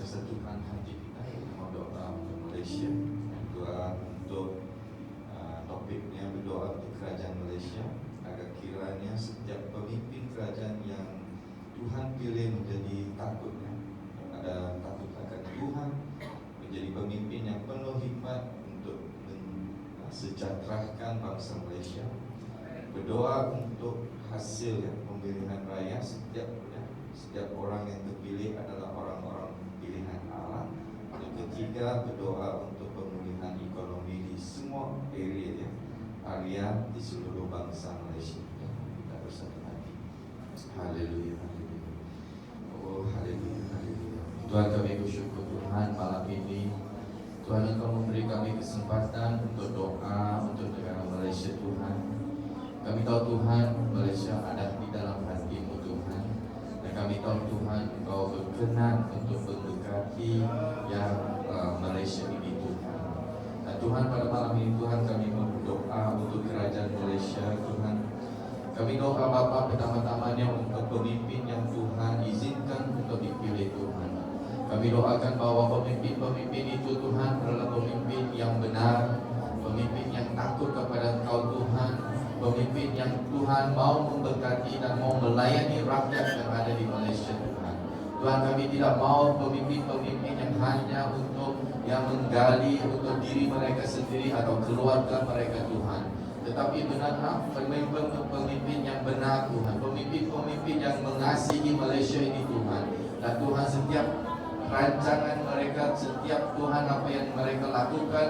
persatuan hati kita, mau doa untuk Malaysia, doa untuk topiknya berdoa untuk kerajaan Malaysia, agar kiranya setiap pemimpin kerajaan yang Tuhan pilih menjadi takutnya, ada takut akan Tuhan, menjadi pemimpin yang penuh hikmat untuk mensejahterakan bangsa Malaysia. Berdoa untuk hasil pemilihan raya, setiap orang yang terpilih adalah orang-orang pilihan Allah. Yang ketiga, berdoa untuk pemulihan ekonomi di semua area di seluruh bangsa Malaysia. Kita bersatu hati. Haleluya, haleluya. Oh, haleluya, haleluya. Tuhan, kami bersyukur Tuhan malam ini Tuhan Engkau memberi kami kesempatan untuk doa untuk negara Malaysia Tuhan. Kami tahu Tuhan Malaysia ada di dalam hati-Mu Tuhan, dan kami tahu Tuhan Engkau berkenan untuk memberkati yang Malaysia ini Tuhan. Dan Tuhan pada malam ini Tuhan kami berdoa untuk kerajaan Malaysia Tuhan. Kami doa Bapa pertama-tamanya untuk pemimpin yang Tuhan izinkan untuk dipilih Tuhan. Kami doakan bahwa pemimpin-pemimpin itu Tuhan adalah pemimpin yang benar, pemimpin yang takut kepada Engkau Tuhan, pemimpin yang Tuhan mau memberkati dan mau melayani rakyat yang ada di Malaysia Tuhan. Tuhan, kami tidak mau pemimpin-pemimpin yang hanya untuk yang menggali untuk diri mereka sendiri atau keluarga mereka Tuhan. Tetapi benar-benar pemimpin yang benar Tuhan, pemimpin-pemimpin yang mengasihi Malaysia ini Tuhan. Dan Tuhan, setiap rancangan mereka, setiap Tuhan apa yang mereka lakukan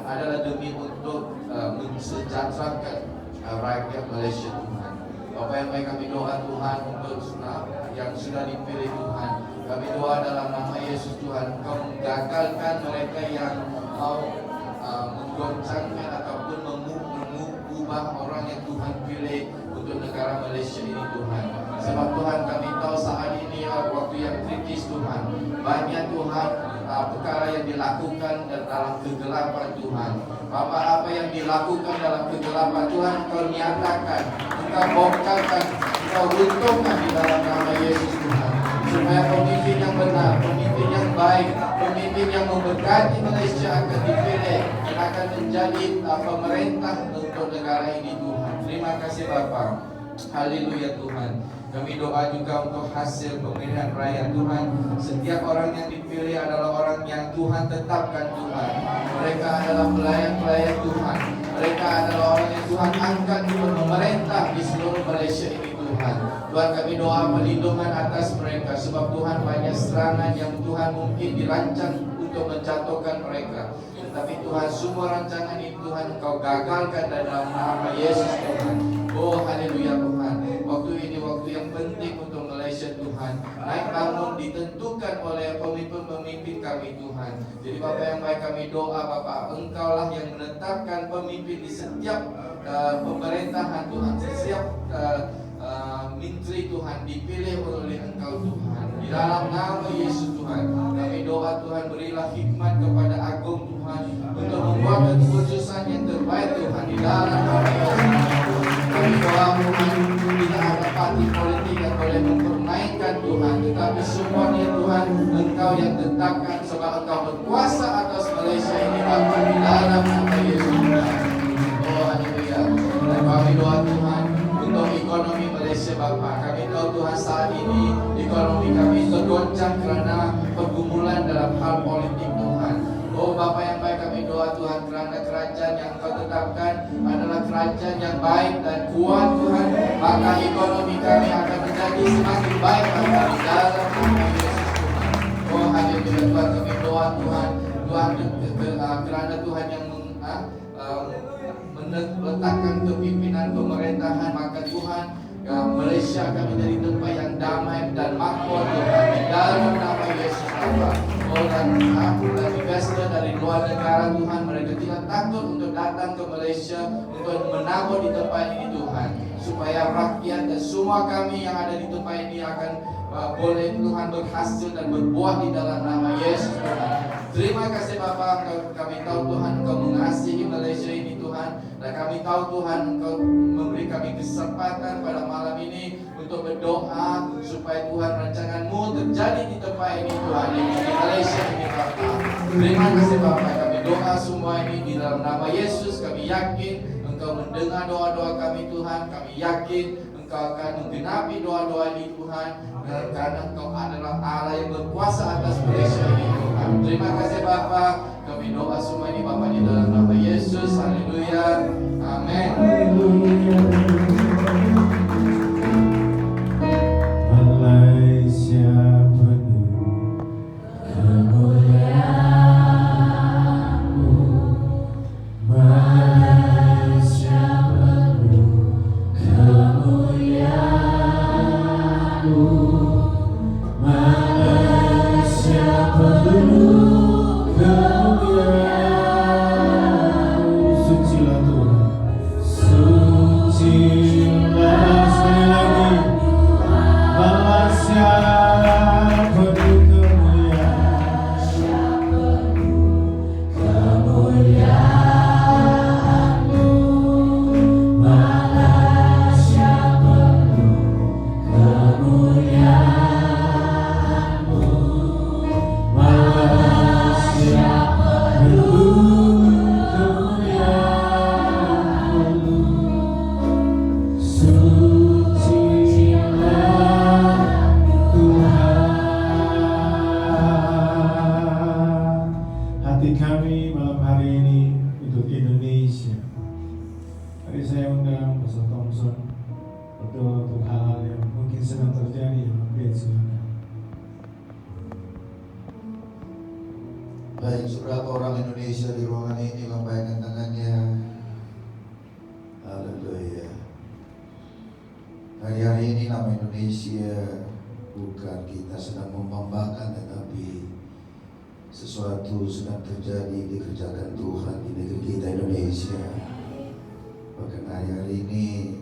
adalah demi untuk mensejahterakan rakyat Malaysia Tuhan. Apa yang baik kami doa Tuhan untuk yang sudah dipilih Tuhan. Kami doa dalam nama Yesus Tuhan, Kau menggagalkan mereka yang mau menggoncangkan ataupun mengubah orang yang Tuhan pilih untuk negara Malaysia ini Tuhan. Sebab Tuhan kami tahu saat ini waktu yang kritis Tuhan. Banyak Tuhan perkara yang dilakukan dalam kegelapan Tuhan. Apa yang dilakukan dalam kegelapan Tuhan Kau nyatakan, Engkau bongkarkan, Engkau runtuhkan di dalam nama Yesus Tuhan. Supaya pemimpin yang benar, pemimpin yang baik, pemimpin yang memberkati Malaysia akan dipilih dan akan menjadi pemerintah untuk negara ini Tuhan. Terima kasih Bapa. Haleluya Tuhan. Kami doa juga untuk hasil pemilihan raya Tuhan. Setiap orang yang dipilih adalah orang yang Tuhan tetapkan Tuhan. Mereka adalah pelayan-pelayan Tuhan. Mereka adalah orang yang Tuhan angkat untuk memerintah di seluruh Malaysia ini Tuhan. Tuhan, kami doa perlindungan atas mereka. Sebab Tuhan banyak serangan yang Tuhan mungkin dirancang untuk menjatuhkan mereka. Tetapi Tuhan, semua rancangan itu Tuhan Engkau gagalkan dalam nama Yesus Tuhan. Oh haleluya Tuhan. Waktu ini waktu yang penting untuk Malaysia Tuhan. Naik bangun ditentukan oleh pemimpin-pemimpin kami Tuhan. Jadi Bapa yang baik, kami doa Bapa, Engkaulah yang menetapkan pemimpin di setiap pemerintahan Tuhan. Setiap menteri Tuhan dipilih oleh Engkau Tuhan. Di dalam nama Yesus Tuhan, kami doa Tuhan, berilah hikmat kepada Agung Tuhan untuk membuat keputusan yang terbaik Tuhan di dalam nama Yesus. Kami doa Tuhan, tidak ada parti politik yang boleh mempermainkan Tuhan, tetapi semuanya Tuhan Engkau yang tetapkan, sebab Engkau berkuasa atas Malaysia ini Bapa, di dalam nama Yesus Tuhan. Oh haleluya. Dan kami doa Tuhan untuk ekonomi Malaysia Bapa. Kami tahu Tuhan saat ini ekonomi kami tergoncang kerana pergumulan dalam hal politik Tuhan. Oh Bapa yang baik, kami doa Tuhan kerana kerajaan yang Kau tetapkan adalah kerajaan yang baik dan kuat Tuhan. Maka ekonomi kami akan menjadi semakin baik Bapa, di dalam nama Yesus Tuhan. Oh haleluya Tuhan, kami doa Tuhan kerana Tuhan yang meletakkan kepimpinan pemerintahan, maka Tuhan Malaysia akan menjadi tempat yang damai dan makmur Tuhan, di dalam nama Yesus Bapa. Oh dan investor dari luar negara Tuhan, mereka tidak takut untuk datang ke Malaysia untuk menabur di tempat ini Tuhan, supaya rakyat dan semua kami yang ada di tempat ini akan boleh Tuhan berhasil dan berbuah di dalam nama Yesus Tuhan. Terima kasih Bapa, kami tahu Tuhan Engkau mengasihi Malaysia ini Tuhan, dan kami tahu Tuhan Engkau memberi kami kesempatan pada malam ini untuk berdoa supaya Tuhan rancangan-Mu terjadi terjadi di tempat ini Tuhan, di Malaysia ini Bapa. Terima kasih Bapa, kami doa semua ini di dalam nama Yesus. Kami yakin Engkau mendengar doa-doa kami Tuhan. Kami yakin Engkau akan menggenapi doa-doa ini Tuhan, karena Engkau adalah Allah yang berkuasa atas Malaysia ini Tuhan. Terima kasih Bapa. Kami doa semua ini Bapa di dalam nama Yesus. Haleluya. Amin. Malaysia penuh kemuliaan-Mu, Malaysia penuh kemuliaan-Mu, Malaysia penuh kemuliaan-Mu. Sucilah Tuhan, sucilah, sekali lagi. Malaysia penuh kemuliaan-Mu, Malaysia penuh kemuliaan-Mu, Malaysia penuh kemuliaan-Mu. Sucilah Tuhan. Hati kami malam hari ini untuk Indonesia. Hari saya undang Pastor Thompson berdoa untuk hal-hal yang mungkin sedang terjadi dalam gereja. Baik, saudara orang Indonesia di ruangan ini lambaikan tangannya. Haleluya. Hari-hari ini nama Indonesia bukan kita sedang membanggakan, tetapi sesuatu sedang terjadi dikerjakan Tuhan di negeri kita Indonesia. Bahkan hari-hari ini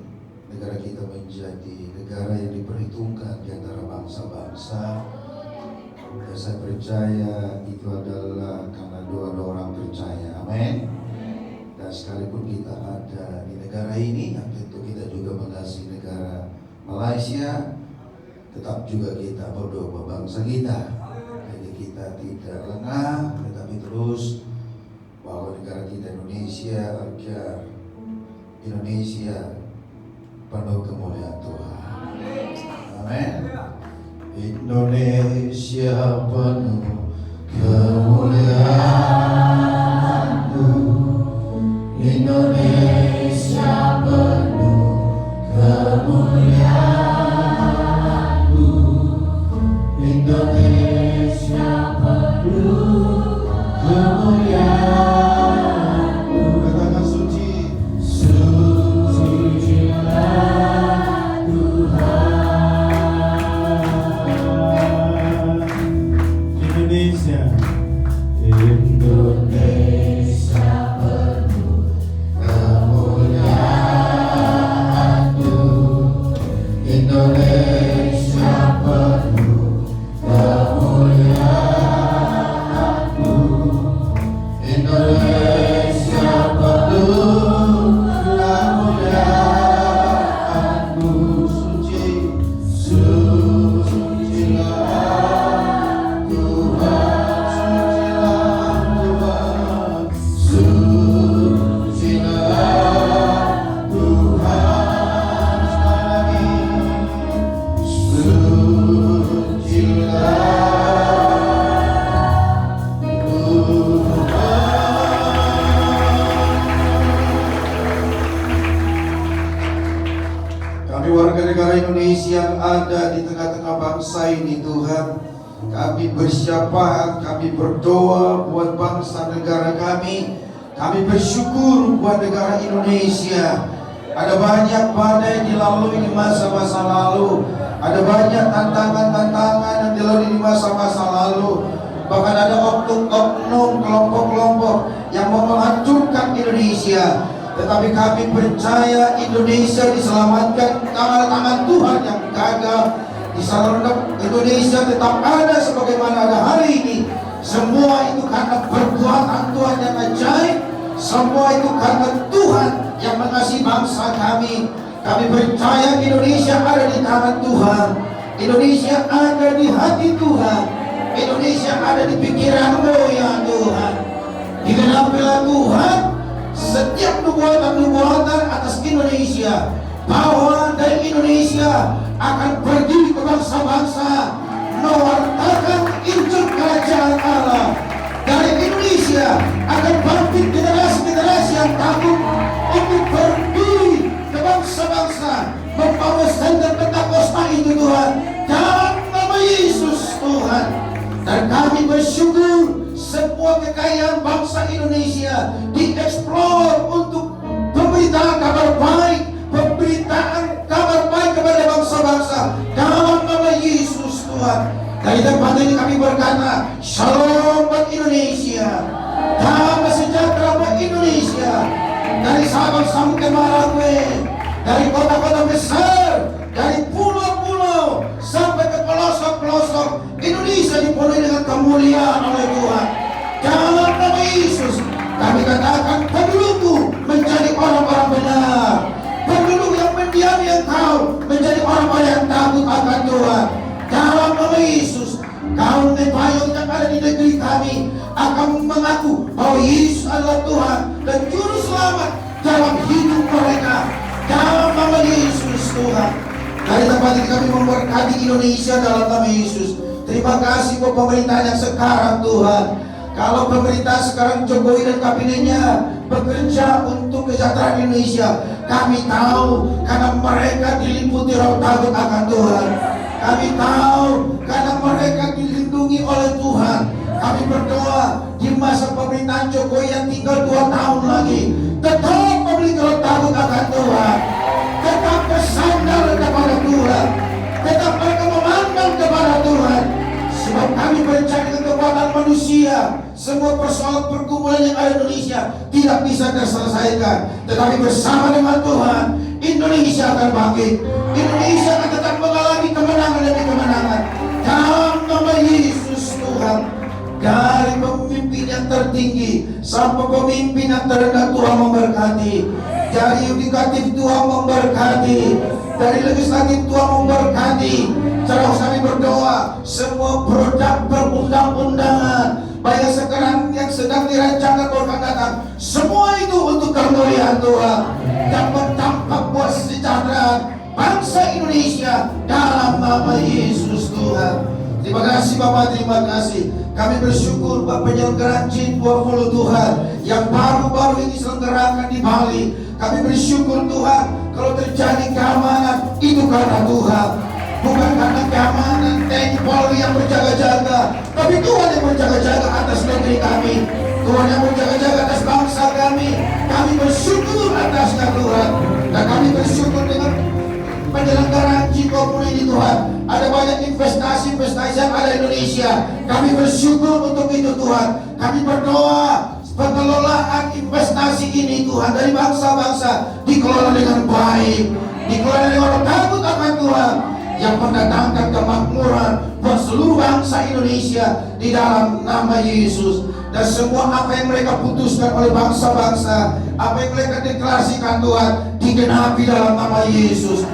negara kita menjadi negara yang diperhitungkan di antara bangsa-bangsa. Dan saya percaya itu adalah karena doa-doa orang percaya. Amin. Dan sekalipun kita ada di negara ini, yang tentu kita juga mengasihi negara Malaysia, tetap juga kita berdoa buat bangsa kita. Jadi kita tidak lengah, tetapi terus bahwa negara kita Indonesia agar Indonesia penuh kemuliaan Tuhan. Amin. Indonesia penuh kemuliaan-Mu, Indonesia penuh kemuliaan-Mu, Indonesia penuh kemuliaan-Mu. Katakan suci, sucilah Tuhan. Indonesia, Indonesia penuh kemuliaan-Mu, Indonesia penuh kemuliaan-Mu, Indonesia penuh kemuliaan-Mu. Suci, sucilah Tuhan, sucilah Tuhan, sucilah Tuhan. Kami warga negara Indonesia yang ada di tengah-tengah bangsa ini Tuhan, kami bersyafaat, kami berdoa buat bangsa negara kami. Kami bersyukur buat negara Indonesia. Ada banyak badai dilalui di masa-masa lalu. Ada banyak tantangan-tantangan yang dilalui di masa-masa lalu. Bahkan ada oknum-oknum, kelompok-kelompok yang mau menghancurkan Indonesia. Tetapi kami percaya Indonesia diselamatkan karena tangan Tuhan yang gagal. Di sana Indonesia tetap ada sebagaimana ada hari ini. Semua itu karena perbuatan Tuhan yang ajaib. Semua itu karena Tuhan yang mengasihi bangsa kami. Kami percaya Indonesia ada di tangan Tuhan. Indonesia ada di hati Tuhan. Indonesia ada di pikiranmu ya Tuhan. Digenapilah Tuhan setiap nubuatan atas Indonesia, bahwa dari Indonesia akan pergi ke bangsa-bangsa mewartakan Injil kerajaan Allah. Dari Indonesia akan bangkit generasi-generasi yang takut untuk pergi ke bangsa-bangsa membawa standar Pentakosta itu Tuhan, dalam nama Yesus Tuhan. Dan kami bersyukur semua kekayaan bangsa Indonesia dieksplor untuk pemberitaan kabar baik, pemberitaan kabar baik kepada bangsa-bangsa dalam nama Yesus Tuhan. Dari tempat ini kami berkata, Shalom buat Indonesia, damai sejahtera buat Indonesia. Dari Sabang sampai Merauke, dari kota-kota besar, dari pulau-pulau sampai ke pelosok-pelosok, Indonesia dipenuhi dengan kemuliaan oleh Tuhan. Dalam nama Yesus, kami katakan pendudukku menjadi orang-orang benar, penduduk yang mendiami Engkau menjadi orang-orang yang takut akan Tuhan. Dalam nama Yesus, kaum nepayung yang ada di negeri kami akan mengaku bahwa Yesus adalah Tuhan dan Juru Selamat dalam hidup mereka. Dalam nama Yesus Tuhan. Dari tempat ini kami memberkati Indonesia dalam nama Yesus. Terima kasih buat pemerintahan yang sekarang Tuhan. Kalau pemerintah sekarang Jokowi dan kabinetnya bekerja untuk kesejahteraan Indonesia, kami tahu karena mereka diliputi roh takut akan Tuhan. Kami tahu karena mereka dilindungi oleh Tuhan. Kami berdoa di masa pemerintahan Jokowi yang tinggal 2 tahun lagi, tetap memiliki roh takut akan Tuhan, tetap bersandar kepada Tuhan, tetap mereka memandang kepada Tuhan. Sebab kami percaya dengan kekuatan manusia, semua persoalan pergumulan yang ada di Indonesia tidak bisa terselesaikan. Tetapi bersama dengan Tuhan, Indonesia akan bangkit. Indonesia akan tetap mengalami kemenangan demi kemenangan. Dalam nama Yesus Tuhan. Dari pemimpin yang tertinggi sampai pemimpin yang terendah, Tuhan memberkati. Dari yudikatif Tuhan memberkati, dari legislatif Tuhan memberkati. Terus kami berdoa semua produk perundang-undangan baik sekarang yang sedang dirancangkan akan datang, semua itu untuk kemuliaan Tuhan dan berdampak buat kesejahteraan bangsa Indonesia dalam nama Yesus Tuhan. Terima kasih Bapak, terima kasih. Kami bersyukur Bapak penyelenggaraan G20 Tuhan yang baru-baru ini diselenggarakan di Bali. Kami bersyukur Tuhan, kalau terjadi keamanan itu karena Tuhan, bukan karena keamanan TNI Polri yang berjaga-jaga, tapi Tuhan yang berjaga-jaga atas negeri kami, Tuhan yang berjaga-jaga atas bangsa kami. Kami bersyukur atasnya Tuhan, dan kami bersyukur dengan penyelenggaraan G20 ini Tuhan. Ada banyak investasi-investasi yang ada di Indonesia. Kami bersyukur untuk itu Tuhan. Kami berdoa pengelolaan investasi ini Tuhan dari bangsa-bangsa dikelola dengan baik, dikelola dengan orang takut akan Tuhan, yang mendatangkan kemakmuran buat seluruh bangsa Indonesia di dalam nama Yesus. Dan semua apa yang mereka putuskan oleh bangsa-bangsa, apa yang mereka deklarasikan Tuhan, digenapi dalam nama Yesus,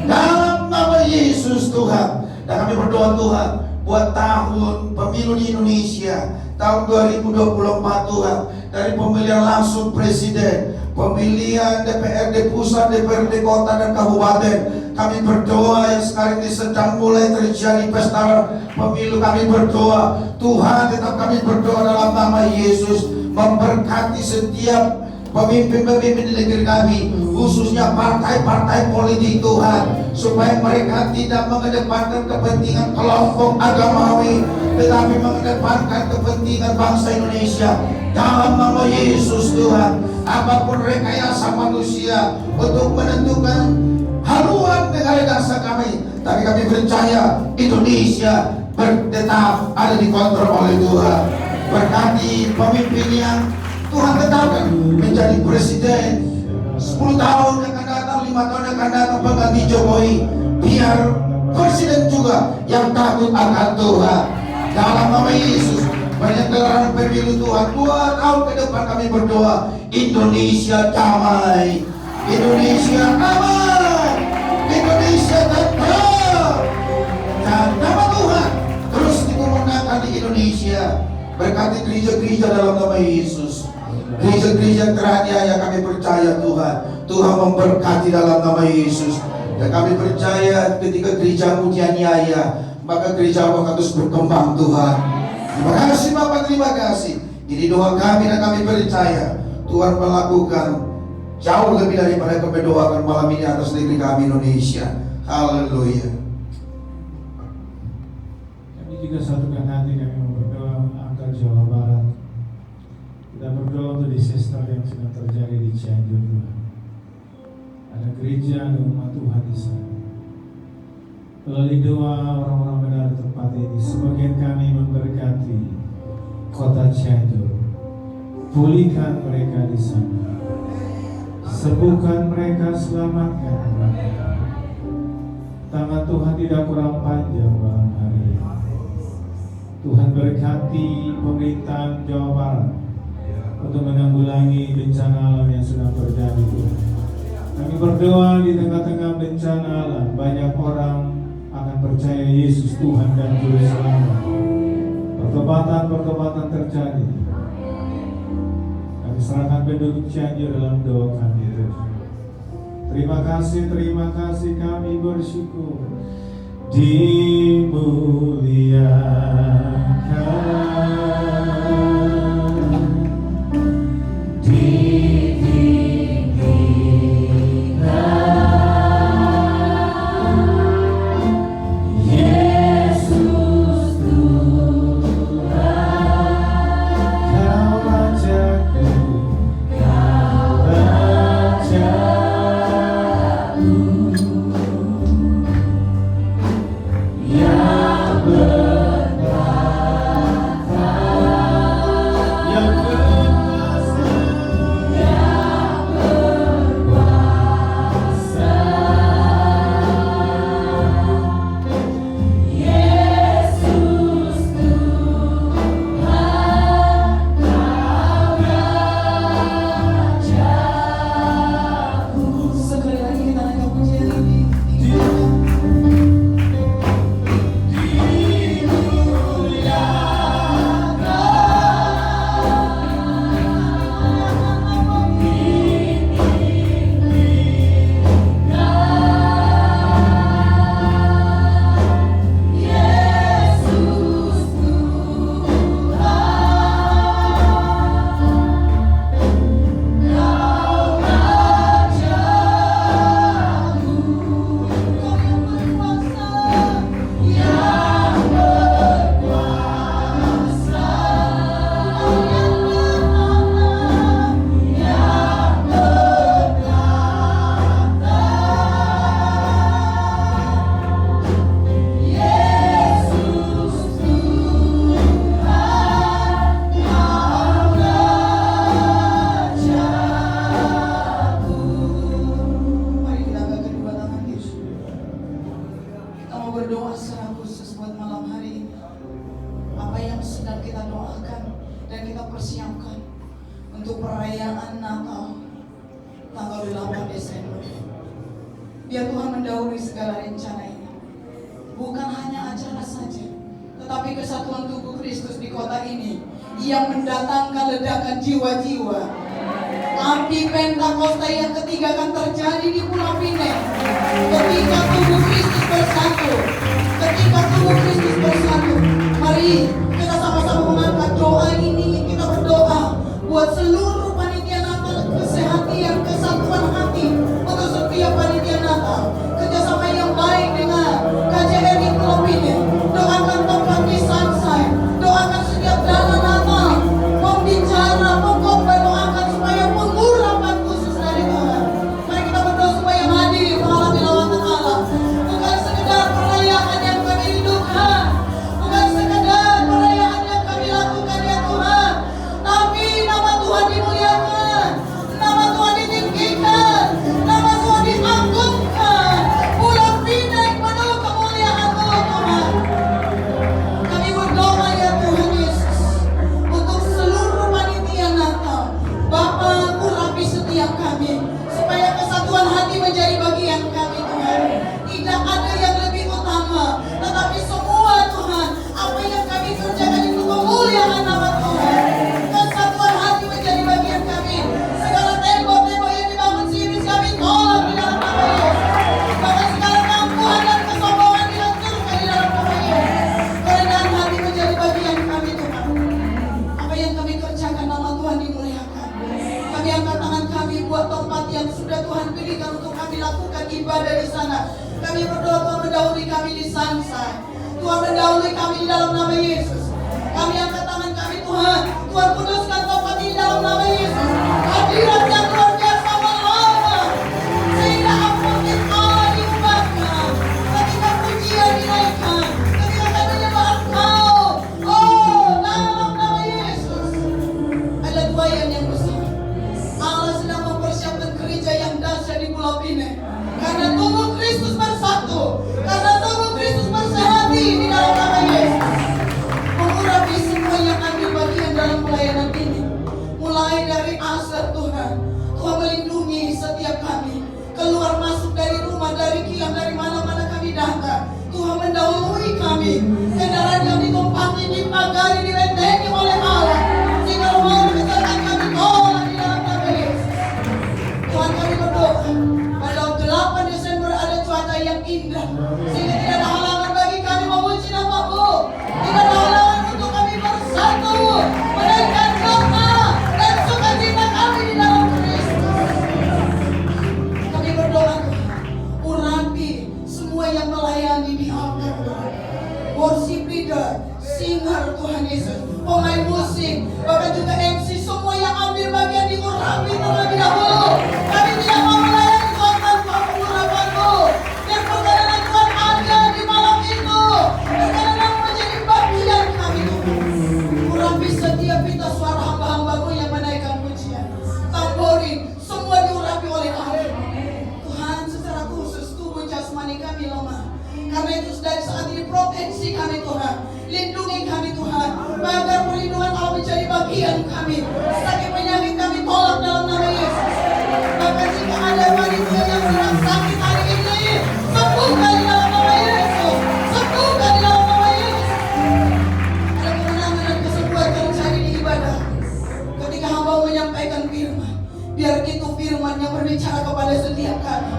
dalam nama Yesus Tuhan. Dan kami berdoa Tuhan buat tahun pemilu di Indonesia tahun 2024 Tuhan, dari pemilihan langsung presiden, pemilihan DPRD pusat, DPRD kota dan kabupaten. Kami berdoa yang sekarang ini sedang mulai terjadi pesta pemilu. Kami berdoa Tuhan, tetap kami berdoa dalam nama Yesus, memberkati setiap pemimpin-pemimpin di negeri kami, khususnya partai-partai politik Tuhan, supaya mereka tidak mengedepankan kepentingan kelompok agamawi, tetapi mengedepankan kepentingan bangsa Indonesia dalam nama Yesus Tuhan. Apapun rekayasa manusia untuk menentukan haluan negara bangsa kami, tapi kami percaya Indonesia tetap ada dikontrol oleh Tuhan. Berkati pemimpin yang Tuhan tetapkan menjadi presiden 10 tahun yang akan datang, 5 tahun yang akan datang pengganti Jokowi. Biar presiden juga yang takut akan Tuhan. Dalam nama Yesus, penyelenggaraan pemilu Tuhan 2 tahun ke depan kami berdoa Indonesia damai, Indonesia aman, Indonesia tetap Indonesia. Berkati gereja-gereja dalam nama Yesus. Gereja-gereja teraniaya kami percaya Tuhan. Tuhan memberkati dalam nama Yesus. Dan kami percaya ketika gerejamu dianiaya, maka gereja akan terus berkembang Tuhan. Terima kasih Bapak, terima kasih. Ini doa kami dan kami percaya Tuhan melakukan jauh lebih daripada kami doakan malam ini atas negeri kami Indonesia. Haleluya. Kami juga satukan hati, kami mau berdoa angkat Jawa Barat. Kita berdoa untuk disaster yang sedang terjadi di Cianjur Tuhan. Ada gereja, ada umat Tuhan di sana. Melalui doa orang-orang benar di tempat ini, sebagian kami memberkati kota Cianjur. Pulihkan mereka di sana. Sembuhkan mereka, selamatkan mereka. Tangan Tuhan tidak kurang panjang malam hari ini. Tuhan berkati pemerintahan Jawa Barat untuk menanggulangi bencana alam yang sedang terjadi Tuhan. Kami berdoa di tengah-tengah bencana alam, banyak orang akan percaya Yesus Tuhan dan Juru Selamat. Pertobatan terjadi. Kami serahkan penduduk Cianjur dalam doa kami Tuhan. Terima kasih kami bersyukur. Dimuliakan, ditinggikan, Yesus Tuhan, Kau Rajaku, Kau Rajaku. Biar Tuhan mendahului segala rencana ini. Bukan hanya acara saja, tetapi kesatuan tubuh Kristus di kota ini yang mendatangkan ledakan jiwa-jiwa. Api Pentakosta yang ketiga akan terjadi di Pulau Pinang. Ketika tubuh Kristus bersatu, mari kita sama-sama mengangkat doa ini. Kita berdoa buat seluruh panitia Natal, kesehatan, kesatuan hati untuk setiap panitia Natal, kerjasama yang baik dengan KJRI Pulau Pinang. Doakan tempat di Sunshine, doakan setiap dana Natal, pembicara, pengkhotbah, doakan supaya pengurapan khusus dari Tuhan. Mari kita berdoa supaya hadir mengalami lawatan Allah, bukan sekedar perayaan yang kami rindukan, beribadah di sana. Kami berdoa Tuhan mendahului kami di Sunshine. Tuhan mendahului kami di dalam nama Yesus. Kami angkat tangan kami Tuhan. Tuhan kuduskan tempat ini dalam nama Yesus. Hadirat yang luar biasa melawat. Sehingga apotek Allah diubahkan. Ketika pujian dinaikkan. Ketika kami menyembah Engkau. Oh, dalam nama Yesus. Ada dua yang besar. Allah sedang mempersiapkan gereja yang dahsyat di Pulau Pinang. Karena tubuh Kristus bersatu. Karena tubuh Kristus bersehati di dalam nama Yesus. Mengurapi semua yang ambil bagian dalam pelayanan ini. Mulai dari asar Tuhan. Tuhan melindungi setiap kami. Keluar masuk dari rumah, dari kilang, dari mana-mana kami datang. Tuhan mendahului kami. Kendaraan yang ditumpangi, dipagari, dibentengi oleh Allah. Sehingga rumah kecelakaan kami tolak di dalam nama Yesus. Tuhan kami berdoa. Pada 8 Desember ada cuaca yang indah. Sehingga tidak ada halangan bagi kami memuji nama-Mu. Tidak ada halangan untuk kami bersatu. Menaikkan doa dan sukacita kami di dalam Kristus. Kami berdoa Tuhan. Urapi semua yang melayani di altar Tuhan. Worship leader, singer Tuhan Yesus, pemain musik, bahkan juga MC, semua yang ambil bagian diurapi terlebih dahulu. Kami tidak mau melayani Tuhan tanpa pengurapan-Mu. Biar perkenanan Tuhan ada di malam itu. Perkenanan menjadi bagian kami Tuhan. Urapi setiap pita suara hamba-hamba-Mu yang menaikkan pujian. Tamborin, semua diurapi oleh Allah. Tuhan, secara khusus tubuh jasmani kami lemah. Karena itu dari saat ini proteksi kami Tuhan. Lindungi kami Tuhan. Agar perlindungan Allah menjadi bagian kami. Sakit penyakit kami tolak dalam nama Yesus. Bahkan jika ada manusia yang sedang sakit hari ini, sembuhkan di dalam nama Yesus. Sembuhkan di dalam nama Yesus. Ada kemenangan dan kesembuhan terjadi di ibadah. Ketika hamba menyampaikan firman, biar itu firman yang berbicara kepada setiap kami.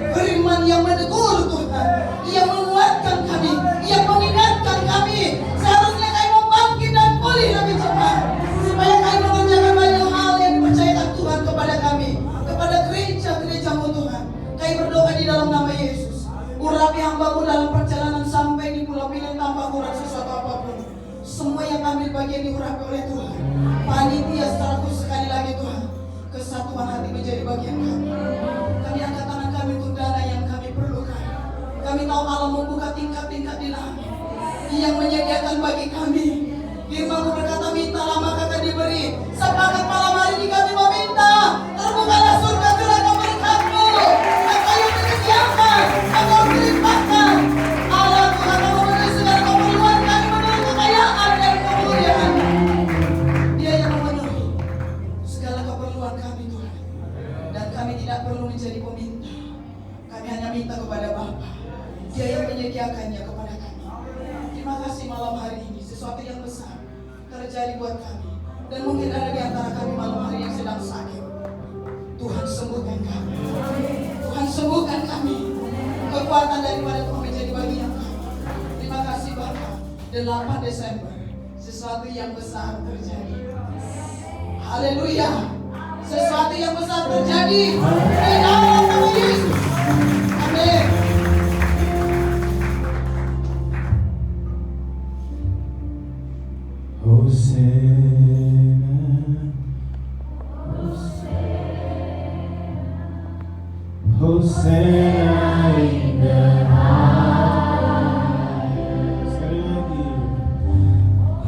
Firman yang menegur Tuhan, yang menguatkan kami, yang mengingatkan kami. Seharusnya kami mau bangkit dan pulih lebih cepat, supaya kami mengerjakan banyak hal yang dipercayakan Tuhan kepada kami, kepada gereja-gereja-Mu Tuhan. Kami berdoa di dalam nama Yesus. Urapi hamba-Mu dalam perjalanan sampai di Pulau Pinang tanpa kurang sesuatu apapun. Semua yang ambil bagian diurapi oleh Tuhan. Panitia secara khusus sekali lagi Tuhan. Kesatuan hati menjadi bagian kami. Kami angkat tangan kami untuk dana yang kami perlukan. Kami tahu Allah membuka tingkat-tingkat di langit yang menyediakan bagi kami. Firman-Mu berkata, mintalah maka akan diberi. Sepakat malam hari ini kami meminta. Terbukalah surga gerangan berkat-Mu. Engkau yang menyediakan, Engkau melimpahkan. Allah Tuhan yang memenuhi segala keperluan kami menurut kekayaan dan kemuliaan. Dia yang memenuhi segala keperluan kami Tuhan. Dan kami tidak perlu menjadi peminta. Kami hanya minta kepada Bapa. Dia yang menyediakannya kepada kami. Terima kasih malam hari ini. Sesuatu yang besar terjadi buat kami. Dan mungkin ada di antara kami malam hari yang sedang sakit. Tuhan sembuhkan kami. Tuhan sembuhkan kami. Kekuatan daripada Tuhan menjadi bagian kami. Terima kasih Bapa. 8 Desember sesuatu yang besar terjadi. Haleluya. Sesuatu yang besar terjadi di dalam nama Yesus. Amin. Hosanna in the highest. Sekali lagi.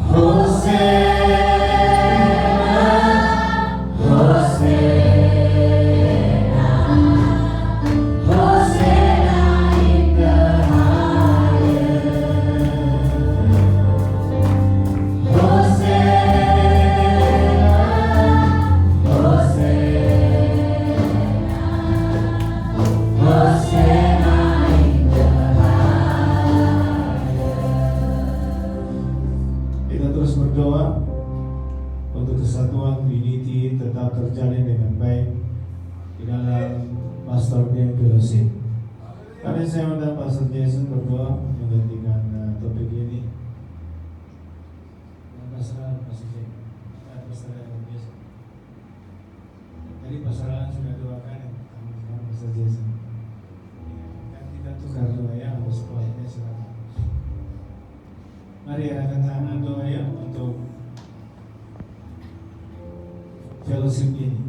Hosanna, Hosanna, Hosanna in the highest. Hosanna, Kita terus berdoa untuk kesatuan unity tetap terjalin dengan baik di dalam Pastor Dan Fellowship. Kali saya undang Pastor Jason berdoa menggantikan topik ini. Pastor Jason. Tadi Pastor Alan sudah doakan yang pertama sekarang Pastor Jason. Mari angkat tangan doa ya untuk fellowship ini.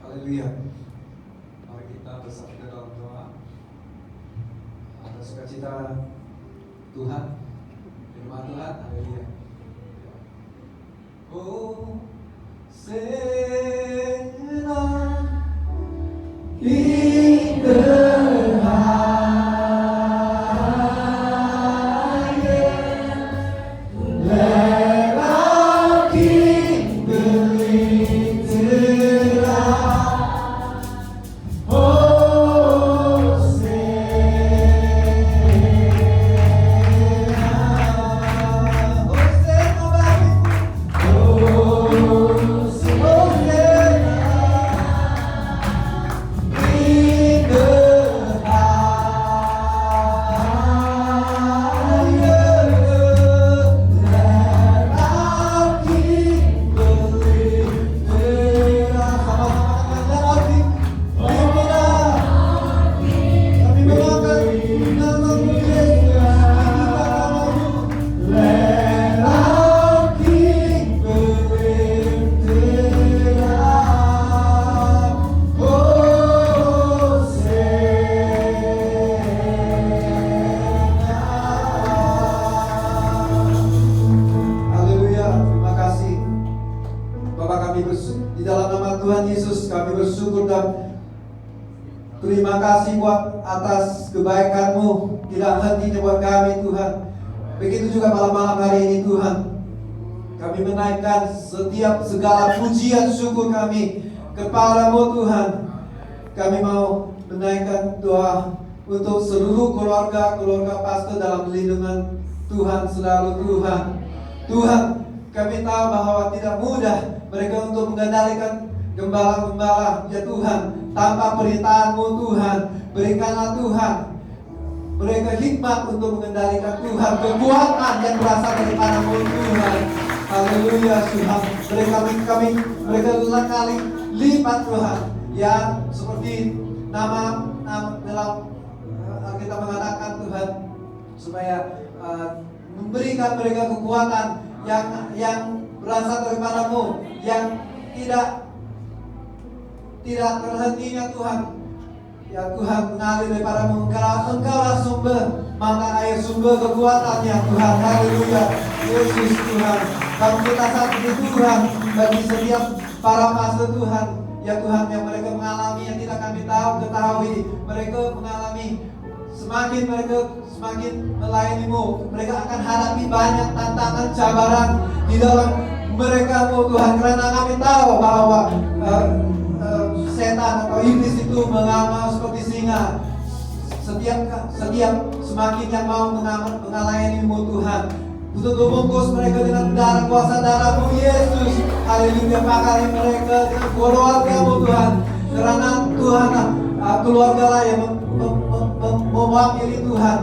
Haleluya. Mari kita bersatu dalam doa atas sukacita Tuhan, firman Tuhan. Haleluya. Oh, Sena in the highest, let our King be lifted up. Oh, Haleluya, terima kasih Bapak, kami di dalam nama Tuhan Yesus kami bersyukur dan terima kasih buat atas kebaikan-Mu, tidak hentinya buat kami Tuhan. Begitu juga malam-malam hari ini Tuhan, kami menaikkan setiap segala pujian syukur kami kepada-Mu Tuhan. Kami mau menaikkan doa untuk seluruh keluarga pastor dalam lindungan Tuhan selalu Tuhan. Tuhan, kami tahu bahwa tidak mudah mereka untuk mengendalikan gembala-gembala ya Tuhan. Tanpa perintah-Mu Tuhan, berikanlah Tuhan mereka hikmat untuk mengendalikan Tuhan, kekuatan yang berasal daripada-Mu Tuhan. Haleluya Tuhan. Mereka kali lipat Tuhan, yang seperti nama dalam kita mengatakan Tuhan, supaya memberikan mereka kekuatan yang berasal daripada-Mu, yang tidak terhentinya Tuhan. Ya Tuhan, mengalir daripada-Mu. Engkaulah sumber mata air, sumber kekuatannya Tuhan. Haleluya Yesus Tuhan. Kami kita saat ini Tuhan, bagi setiap para pastor Tuhan, ya Tuhan, yang mereka mengalami yang tidak kami ketahui, mereka mengalami semakin melayani-Mu, mereka akan hadapi banyak tantangan, cabaran di dalam mereka Tuhan, karena kami tahu bahwa setan atau iblis itu mengamal seperti singa. Setiap semakin yang mau mengalayani-Mu Tuhan, untuk membungkus mereka dengan darah, kuasa darah-Mu Yesus. Haleluya, pakaian mereka dengan keluarga-Mu Tuhan, karena Tuhan keluarga lah yang mewakili Tuhan.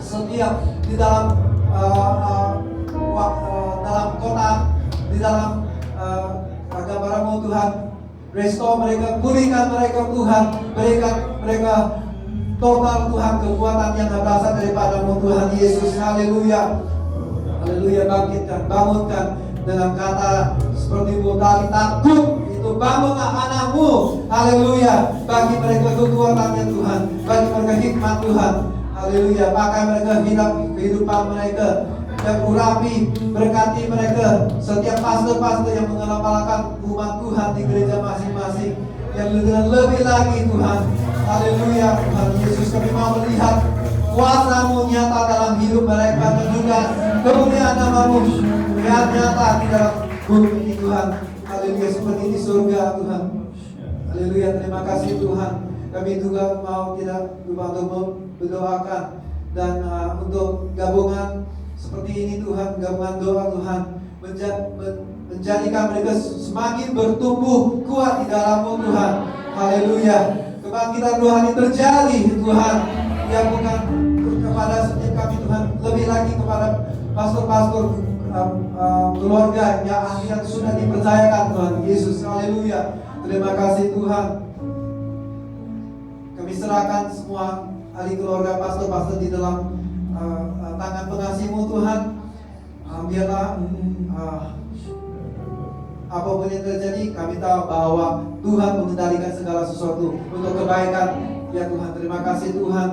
Setiap di dalam dalam kota, di dalam gambaran-Mu Tuhan, restore mereka, pulihkan mereka Tuhan, berikan mereka total Tuhan kekuatan yang berasal daripada-Mu Tuhan Yesus. Haleluya. Haleluya, bangkitkan, bangunkan dengan kata seperti tadi, takut itu bangunlah anak-Mu. Haleluya, bagi mereka kekuatannya Tuhan, bagi mereka hikmat Tuhan. Haleluya, pakai mereka kehidupan mereka yang urapi, berkati mereka. Setiap pastor-pastor yang mengembalakan umat Tuhan di gereja masing-masing, yang dengan lebih lagi Tuhan. Haleluya Tuhan Yesus, kami mau melihat kuasa-Mu nyata dalam hidup mereka, dan juga kemuliaan nama-Mu yang nyata di dalam bumi ini Tuhan. Haleluya, seperti di surga Tuhan. Haleluya, terima kasih Tuhan. Kami juga mau tidak lupa untuk berdoakan dan untuk gabungan seperti ini Tuhan, gabungan doa Tuhan, menjadikan mereka semakin bertumbuh kuat di dalam-Mu Tuhan. Haleluya, kebangkitan rohani terjadi Tuhan, ya bukan kepada setiap kami Tuhan, lebih lagi kepada pastor-pastor keluarga yang sudah dipercayakan Tuhan Yesus. Haleluya, terima kasih Tuhan. Kami serahkan semua ahli keluarga pastor-pastor di dalam tangan pengasih-Mu Tuhan. Biarlah apapun yang terjadi, kami tahu bahwa Tuhan mengendalikan segala sesuatu untuk kebaikan. Ya Tuhan, terima kasih Tuhan.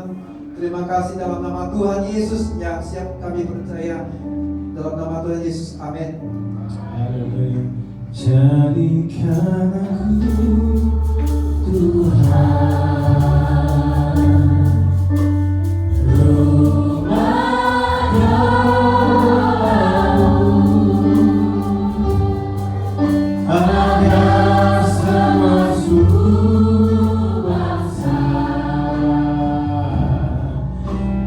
Terima kasih dalam nama Tuhan Yesus yang siap kami percaya. Dalam nama Tuhan Yesus, amin. Haleluya. Jadikan aku Tuhan rumah doamu, agar semua suku bangsa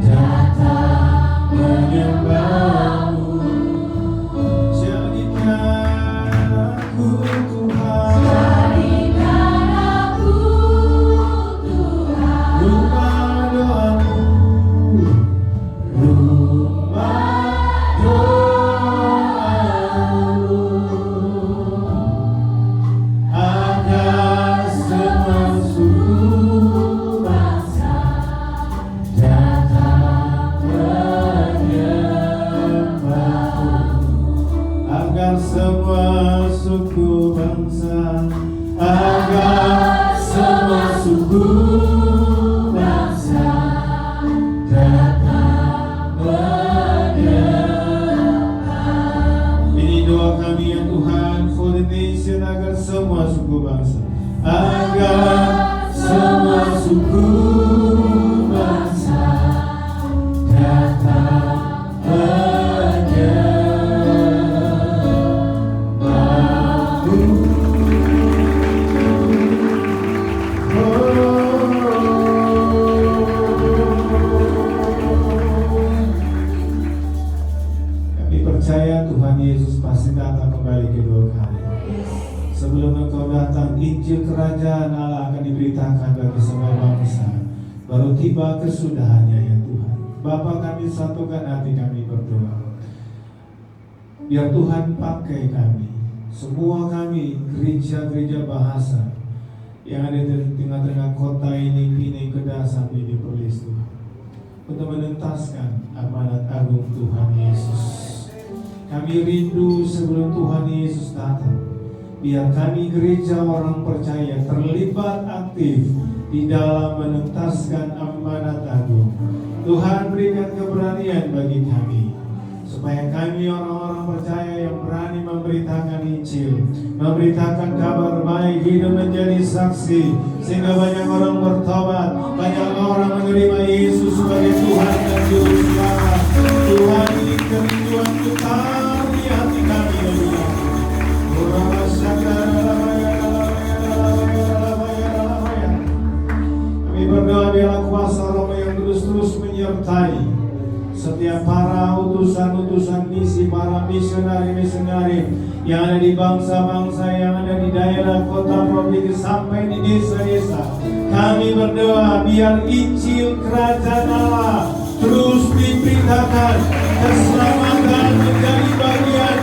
datang menyembahmu. Jadikan aku Tuhan, rumah doamu, rumah doamu, agar semua suku bangsa datang menyembahmu, agar semua suku bangsa, agar semua suku bangsa datang menyembahmu. Ini doa kami ya Tuhan, for the nation, agar semua suku bangsa, agar semua suku bangsa datang menyembahmu. Kami percaya Tuhan Yesus pasti datang kembali kedua kali. Sebelum Engkau datang, Injil Kerajaan Allah akan diberitakan bagi semua bangsa. Baru tiba kesudahannya ya Tuhan. Bapa, kami satukan hati kami berdoa. Biar Tuhan pakai kami, semua kami, gereja-gereja bahasa yang ada di tengah-tengah kota ini, Pinang Kedah sampai di Perlis Tuhan, untuk menuntaskan amanat agung Tuhan Yesus. Kami rindu sebelum Tuhan Yesus datang, biar kami gereja orang percaya terlibat aktif di dalam menuntaskan amanat agung. Tuhan berikan keberanian bagi kami, supaya kami orang-orang percaya yang berani memberitakan Injil, memberitakan kabar baik, hidup menjadi saksi, sehingga banyak orang bertobat, banyak orang menerima Yesus sebagai Tuhan dan Juru Selamat. Tuhan, ini kerinduan kita di hati kami ya Tuhan. Kami berdoa biarlah kuasa Roh yang terus-terus menyertai setiap para utusan-utusan misi, para misionari-misionari yang ada di bangsa-bangsa, yang ada di daerah kota provinsi sampai di desa-desa. Kami berdoa biar Injil Kerajaan Allah terus diberitakan, keselamatan menjadi bagian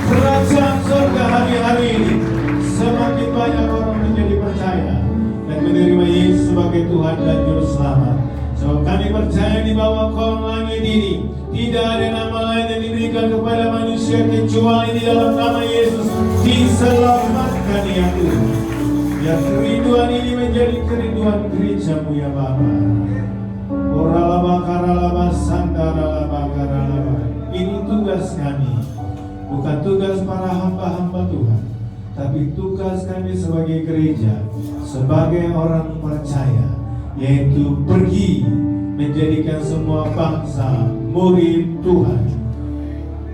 kerajaan surga hari-hari ini. Semakin banyak orang menjadi percaya dan menerima Yesus sebagai Tuhan dan Juru Selamat. So kami percaya di bawah kolong langit ini tidak ada nama lain yang diberikan kepada manusia kecuali di dalam nama Yesus diselamatkan ya Tuhan. Biar kerinduan ini menjadi kerinduan gereja-Mu ya Bapa. Ini tugas kami, bukan tugas para hamba-hamba Tuhan, tapi tugas kami sebagai gereja, sebagai orang percaya, yaitu pergi menjadikan semua bangsa murid Tuhan.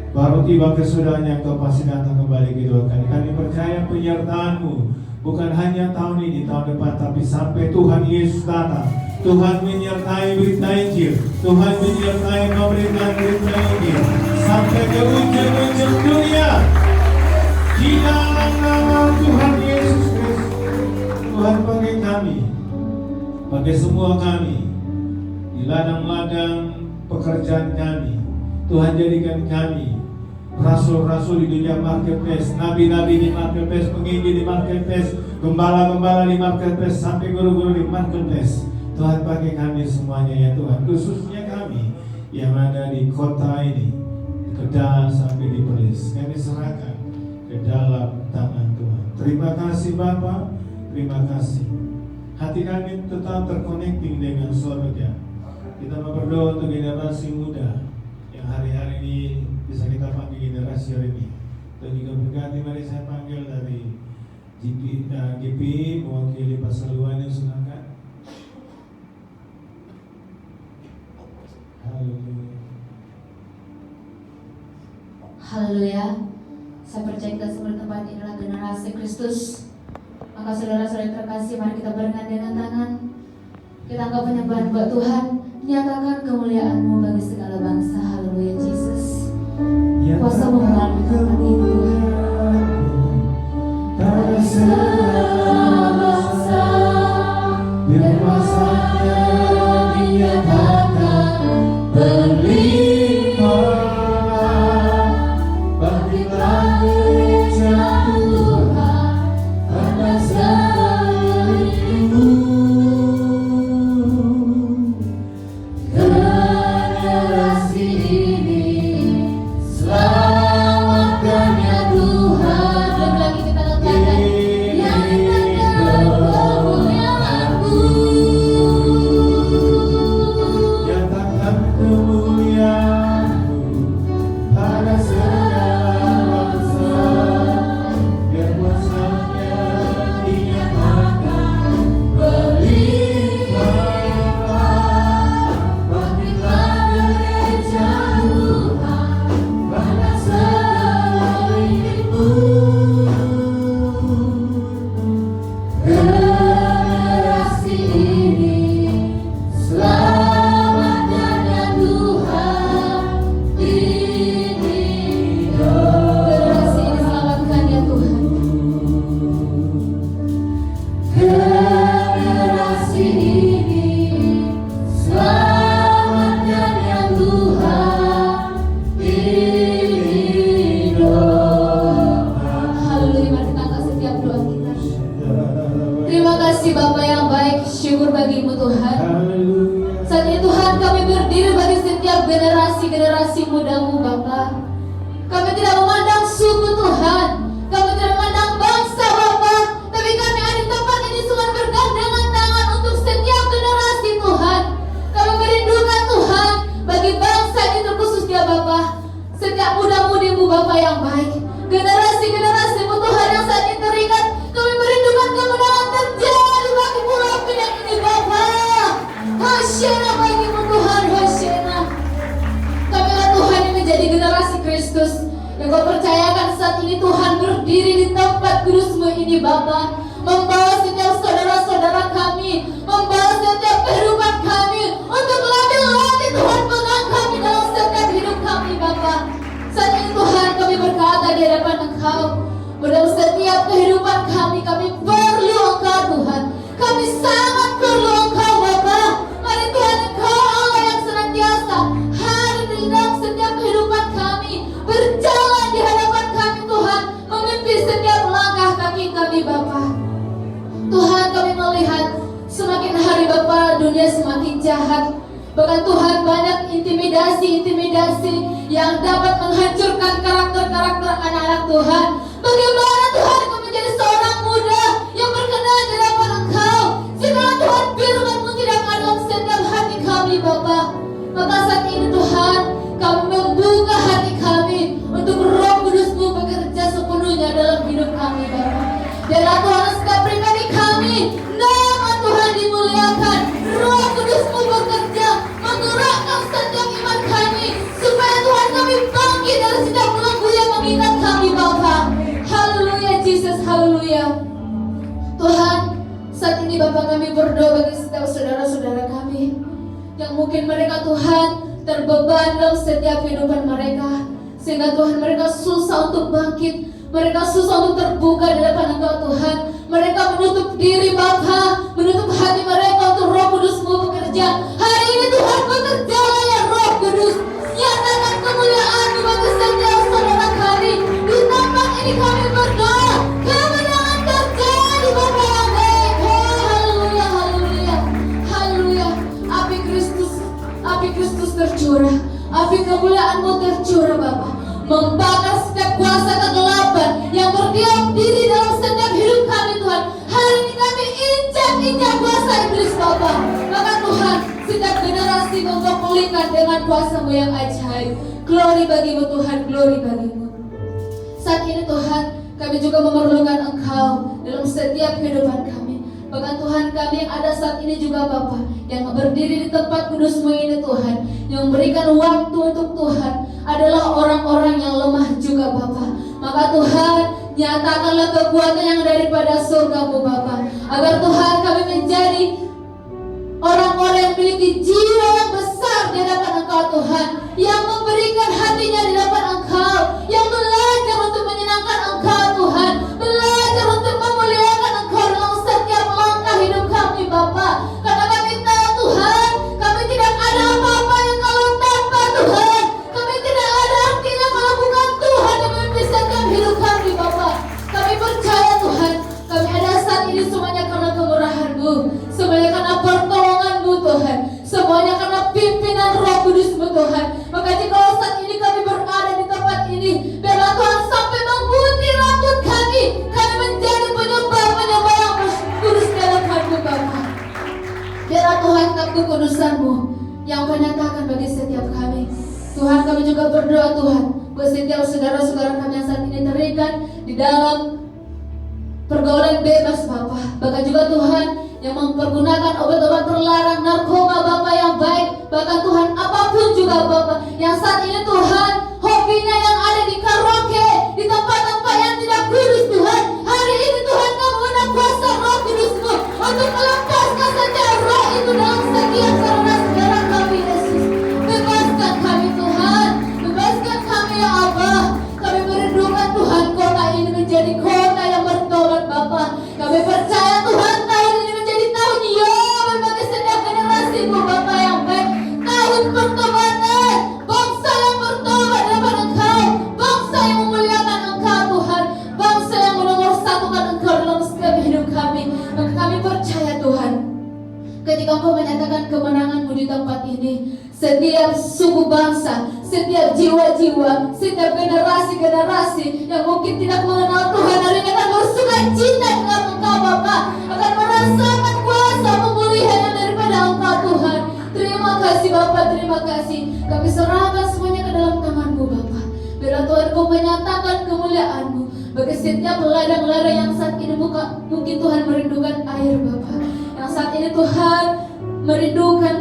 Baru tiba kesudahannya Engkau pasti datang kembali kedua kali. Kami percaya penyertaan-Mu bukan hanya tahun ini, tahun depan, tapi sampai Tuhan Yesus datang. Tuhan menyertai berita Injil, Tuhan menyertai pemberitaan berita Injil sampai ke ujung-ujung dunia. Di dalam nama Tuhan Yesus Kristus, Tuhan pakai kami, pakai semua kami di ladang-ladang pekerjaan kami. Tuhan jadikan kami rasul-rasul di dunia marketplace, nabi-nabi di marketplace, penginjil di marketplace, gembala-gembala di marketplace, sampai guru-guru di marketplace. Tuhan pakai kami semuanya ya Tuhan, khususnya kami yang ada di kota ini, Kedah sampai di Perlis, kami serahkan ke dalam tangan Tuhan. Terima kasih Bapa, terima kasih. Hati kami tetap terconnecting dengan surga. Kita mau berdoa untuk generasi muda yang hari-hari ini bisa kita panggil generasi ini. Dan juga berkati, mari saya panggil dari GP mewakili Pasaluan yang silakan. Haleluya. Haleluya. Saya percaya kita semua di tempat ini adalah generasi Kristus. Maka saudara-saudara yang terkasih, mari kita berikan dengan tangan. Kita angkat penyembahan buat Tuhan. Nyatakan kemuliaan-Mu bagi segala bangsa. Haleluya Yesus. Kuasa-Mu melalui tempat ini Tuhan. Pada segala bangsa, biar kuasa-Nya dinyatakan berlimpah. Bangkitlah gereja Tuhan pada segala ilmu. Generasi ini selamatkan ya Tuhan. Dan lagi kita katakan, yang nyatakan kemuliaan-Mu. Nyatakan kemuliaan-Mu pada segala bangsa, biar kuasa-Nya dinyatakan berlimpah. Bangkitlah gereja Tuhan pada segala ilmu. Generasi ini selamatkan ya Tuhan. Ini Generasi ini selamatkan ya Tuhan. generasi ini selamatkan ya Tuhan. Ini doa. Haleluya. Mari kita angkat setiap doa kita. Terima kasih Bapa yang baik. Syukur bagi-Mu Tuhan. Haleluya. Saat ini Tuhan kami berdiri bagi setiap generasi muda-Mu Bapa. Kami tidak memandang suku Tuhan, kami tidak memandang bangsa Bapa, tapi kami ada di tempat ini semua bergandengan tangan untuk setiap generasi Tuhan. Kami merindukan Tuhan bagi bangsa ini terkhusus dia Bapa. Setiap muda-mudi-Mu Bapa yang baik, generasi-generasi-Mu Tuhan yang saat ini terikat, kami merindukan kemenangan terjadi bagi pulau Pinang ini Bapa. Hosanna bagi-Mu Tuhan, Hosanna. Kamilah Tuhan yang menjadi generasi Kristus yang Kau percayakan saat ini Tuhan berdiri di tempat kudus-Mu ini Bapa, membawa setiap saudara-saudara kami, membawa setiap kehidupan kami untuk lebih latih Tuhan pegang kami dalam setiap hidup kami Bapa. Saat ini Tuhan kami berkata di hadapan Engkau, dalam setiap kehidupan kami perlu Engkau Tuhan. Kami sangat perlu Engkau Bapa. Mari Tuhan Engkau Allah yang senantiasa hadir di dalam setiap kehidupan kami, berjalan di hadapan kami Tuhan, memimpin setiap langkah kaki kami Bapa. Tuhan kami melihat semakin hari Bapa dunia semakin jahat. Bahkan Tuhan banyak intimidasi yang dapat menghancurkan karakter-karakter anak-anak Tuhan. Bagaimana Tuhan kau menjadi seorang muda yang berkenan di hadapan Engkau, jika Tuhan firman-Mu tidak ada dalam setiap hati kami Bapa. Maka saat ini Tuhan kami membuka hati kami untuk Roh Kudus-Mu bekerja sepenuhnya dalam hidup kami Bapa. Biarlah Tuhan setiap pribadi kami, nama Tuhan dimuliakan, Roh Kudus-Mu bekerja menggerakkan setiap iman kami, supaya Tuhan kami bangkit dari setiap belenggu yang mengikat kami Bapa. Haleluya Yesus, haleluya. Tuhan, saat ini Bapa kami berdoa bagi setiap saudara-saudara kami yang mungkin mereka Tuhan terbeban dalam setiap kehidupan mereka, sehingga Tuhan mereka susah untuk bangkit, mereka susah untuk terbuka di hadapan Engkau Tuhan. Mereka menutup diri Bapa, menutup hati mereka untuk Roh Kudus-Mu bekerja. Hari ini Tuhan bekerjalah ya Roh Kudus, nyatakan kemuliaan-Mu bagi setiap saudara kami. Di tempat ini kami berdoa, kemenangan terjadi Bapa yang baik. Oh, haleluya, haleluya, haleluya. Api Kristus tercurah. kemuliaan-Mu tercurah Bapa, membakar setiap kuasa kegelapan yang berdiam diri dalam setiap hidup kami Tuhan. Hari ini kami injak kuasa iblis Bapa. Maka Tuhan, setiap generasi Engkau pulihkan dengan kuasa-Mu yang ajaib. Glory bagi-Mu Tuhan, glory bagi-Mu. Saat ini Tuhan, kami juga memerlukan Engkau dalam setiap kehidupan kami. Bahkan Tuhan, kami yang ada saat ini juga Bapa, yang berdiri di tempat kudus-Mu ini Tuhan, yang memberikan waktu untuk Tuhan, adalah orang-orang yang lemah juga Bapa. Maka Tuhan, nyatakanlah kekuatan yang daripada surga-Mu Bapa, agar Tuhan kami menjadi orang-orang yang memiliki jiwa yang besar di hadapan Engkau Tuhan, yang memberikan hatinya di hadapan Engkau, yang belajar untuk menyenangkan Engkau Tuhan, belajar untuk memuliakan Engkau dalam setiap langkah hidup kami Bapa. Karena kami tahu Tuhan, kami tidak ada apa-apa yang kalau tanpa Tuhan, kami tidak ada artinya kalau bukan Tuhan yang memisahkan hidup kami Bapa. Kami percaya Tuhan, kami ada saat ini semuanya karena kemurahan-Mu, semuanya karena pertolongan-Mu Tuhan, semuanya karena pimpinan Roh Kudus-Mu Tuhan. Maka jika saat ini kami berada di tempat ini, biarlah Tuhan sampai menggunting rambut kami menjadi penyembah yang kudus dalam hati Bapa. Biarlah Tuhan tetap kekudusan-Mu yang Kau nyatakan bagi setiap kami. Tuhan, kami juga berdoa Tuhan buat setiap saudara-saudara kami yang saat ini terikat di dalam pergaulan bebas Bapa. Bahkan juga Tuhan yang mempergunakan obat-obat terlarang, narkoba Bapa yang baik, bahkan Tuhan apapun juga Bapa, yang saat ini Tuhan hobinya yang ada di karaoke, di tempat-tempat yang tidak kudus Tuhan. Hari ini Tuhan Kau menggunakan kuasa Roh Kudus-Mu untuk melepaskan setiap roh itu dalam setiap saudara-saudara kami Yesus. Bebaskan kami Tuhan, bebaskan kami ya Allah. Kami merindukan Tuhan kota ini menjadi kota yang bertobat Bapa. Kami percaya Tuhan tahun ini menjadi tahun Yoel bagi setiap generasi-Mu Bapa yang baik. Tahun pertobatan, bangsa yang bertobat dalam Engkau, bangsa yang memuliakan Engkau Tuhan, bangsa yang menomorsatukan Engkau dalam setiap hidup kami. Maka kami percaya Tuhan, ketika Engkau menyatakan kemenangan-Mu di tempat ini, setiap suku bangsa, setiap jiwa-jiwa, setiap generasi-generasi yang mungkin tidak mengenal Tuhan hari ini akan bersuka cita dengan Engkau Bapa, akan merasakan kuasa pemulihan yang daripada Engkau Tuhan. Terima kasih Bapa, terima kasih. Kami serahkan semuanya ke dalam tangan-Mu Bapa. Biarlah Tuhan Kau menyatakan kemuliaan-Mu bagi setiap ladang-ladang yang saat ini mungkin Tuhan merindukan air Bapa, yang saat ini Tuhan merindukan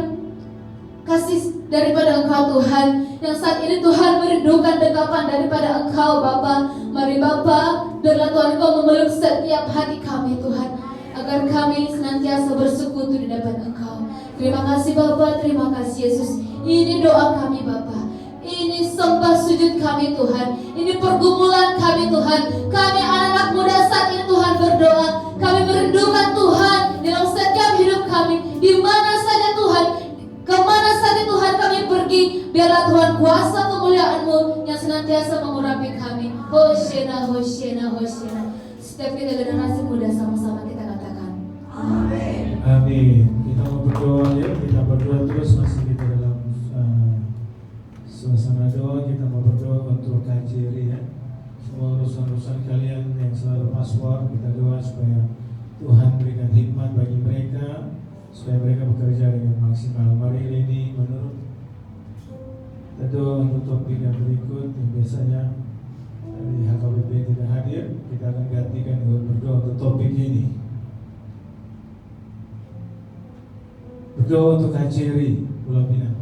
kasih daripada Engkau Tuhan, yang saat ini Tuhan merindukan dekapan daripada Engkau Bapa. Mari Bapa, biarlah Tuhan Kau memeluk setiap hati kami Tuhan, agar kami senantiasa bersekutu di depan Engkau. Terima kasih Bapa, terima kasih Yesus. Ini doa kami Bapa, ini sembah sujud kami Tuhan, ini pergumulan kami Tuhan. Kami anak-anak muda saat ini Tuhan berdoa, kami merindukan Tuhan dalam setiap hidup kami, di mana saja Tuhan, kemana saja Tuhan kami pergi, biarlah Tuhan kuasa kemuliaan-Mu yang senantiasa mengurapi kami. Hoshiana, Hoshiana, Hoshiana. Setiap kita generasi muda sama-sama kita katakan Amin. Amin. Kita mau berdoa ya, kita berdoa terus, masih kita dalam suasana doa. Kita mau berdoa untuk KJRI ya. Semua urusan-urusan kalian yang selalu paspor, kita doa supaya Tuhan berikan hikmat bagi mereka, supaya mereka bekerja dengan maksimal. Mari ini menurut kita doa untuk topik yang berikut yang biasanya dari HKBP tidak hadir, kita akan gantikan dengan berdoa untuk topik ini. Berdoa untuk KJRI Pulau Pinang.